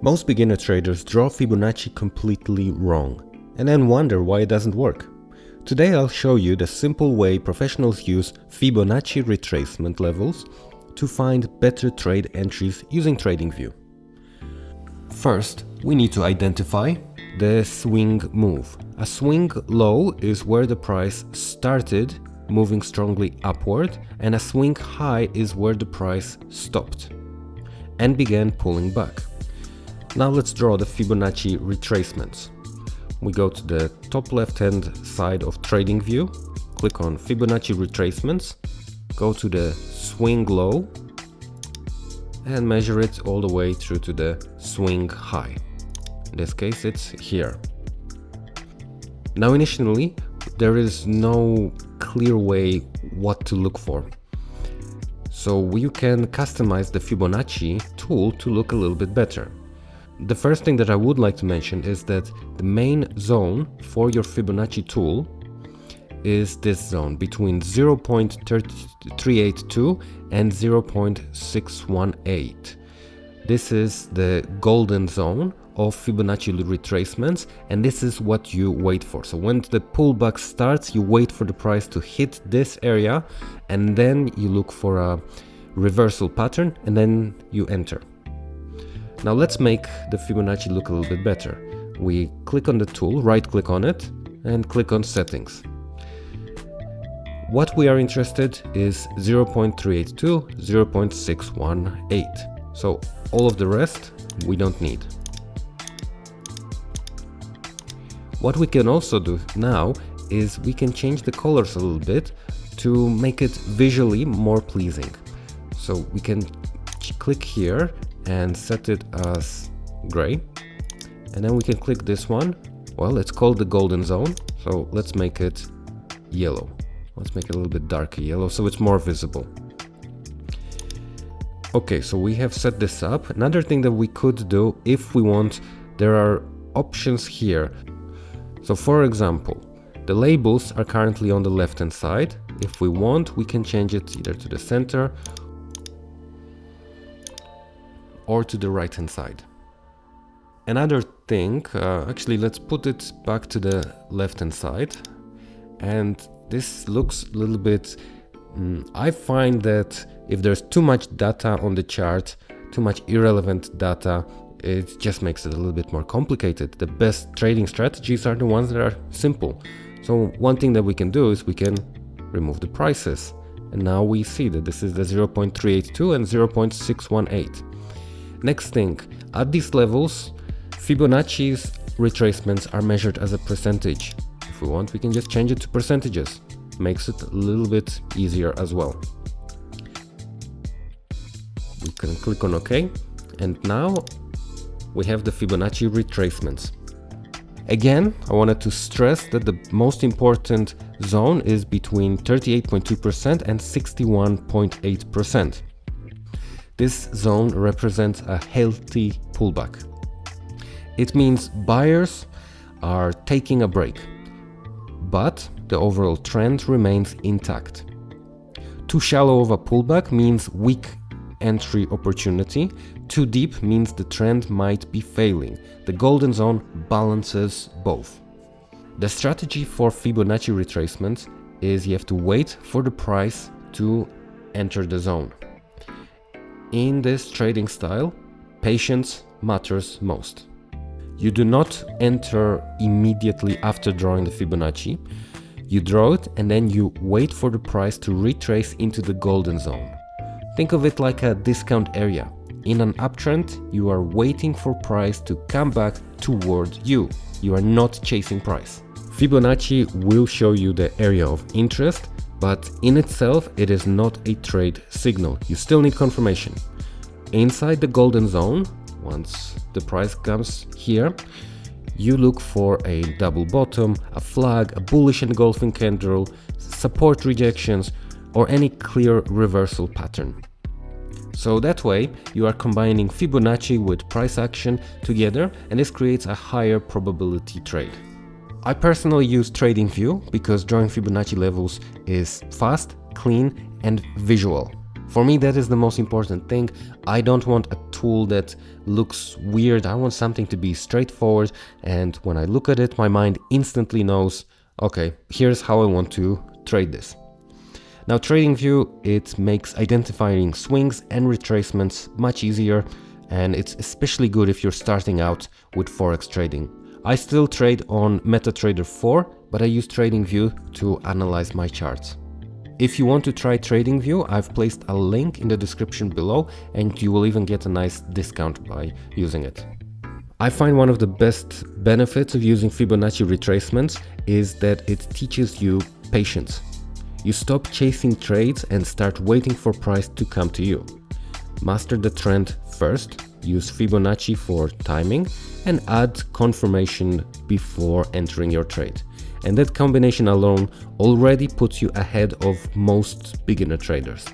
Most beginner traders draw Fibonacci completely wrong and then wonder why it doesn't work. Today I'll show you the simple way professionals use Fibonacci retracement levels to find better trade entries using TradingView. First, we need to identify the swing move. A swing low is where the price started moving strongly upward, and a swing high is where the price stopped and began pulling back. Now let's draw the Fibonacci retracements. We go to the top left hand side of TradingView, click on Fibonacci retracements, go to the swing low and measure it all the way through to the swing high. In this case it's here. Now initially there is no clear way what to look for. So you can customize the Fibonacci tool to look a little bit better. The first thing that I would like to mention is that the main zone for your Fibonacci tool is this zone between 0.382 and 0.618. This is the golden zone of Fibonacci retracements, and this is what you wait for. So when the pullback starts, you wait for the price to hit this area, and then you look for a reversal pattern, and then you enter. Now let's make the Fibonacci look a little bit better. We click on the tool, right click on it, and click on settings. What we are interested is 0.382, 0.618. So all of the rest we don't need. What we can also do now is we can change the colors a little bit to make it visually more pleasing. So we can click here and set it as gray, and then we can click this one. Well, it's called the golden zone, so let's make it yellow. Let's make it a little bit darker yellow so it's more visible. Okay, so we have set this up. Another thing that we could do if we want, there are options here. So for example, the labels are currently on the left hand side. If we want, we can change it either to the center or to the right hand side. Another thing, actually let's put it back to the left hand side, and this looks a little bit, I find that if there's too much data on the chart, too much irrelevant data, it just makes it a little bit more complicated. The best trading strategies are the ones that are simple. So one thing that we can do is we can remove the prices, and now we see that this is the 0.382 and 0.618. Next thing, at these levels, Fibonacci's retracements are measured as a percentage. If we want, we can just change it to percentages. Makes it a little bit easier as well. We can click on OK, and now we have the Fibonacci retracements. Again, I wanted to stress that the most important zone is between 38.2% and 61.8%. This zone represents a healthy pullback. It means buyers are taking a break, but the overall trend remains intact. Too shallow of a pullback means weak entry opportunity. Too deep means the trend might be failing. The golden zone balances both. The strategy for Fibonacci retracements is you have to wait for the price to enter the zone. In this trading style, patience matters most. You do not enter immediately after drawing the Fibonacci. You draw it and then you wait for the price to retrace into the golden zone. Think of it like a discount area. In an uptrend, you are waiting for price to come back toward you. You are not chasing price. Fibonacci will show you the area of interest, but in itself, it is not a trade signal. You still need confirmation. Inside the golden zone, once the price comes here, you look for a double bottom, a flag, a bullish engulfing candle, support rejections, or any clear reversal pattern. So that way, you are combining Fibonacci with price action together, and this creates a higher probability trade. I personally use TradingView because drawing Fibonacci levels is fast, clean, and visual. For me, that is the most important thing. I don't want a tool that looks weird. I want something to be straightforward, and when I look at it, my mind instantly knows, okay, here's how I want to trade this. Now, TradingView, it makes identifying swings and retracements much easier, and it's especially good if you're starting out with Forex trading. I still trade on MetaTrader 4, but I use TradingView to analyze my charts. If you want to try TradingView, I've placed a link in the description below, and you will even get a nice discount by using it. I find one of the best benefits of using Fibonacci retracements is that it teaches you patience. You stop chasing trades and start waiting for price to come to you. Master the trend first, use Fibonacci for timing, and add confirmation before entering your trade. And that combination alone already puts you ahead of most beginner traders.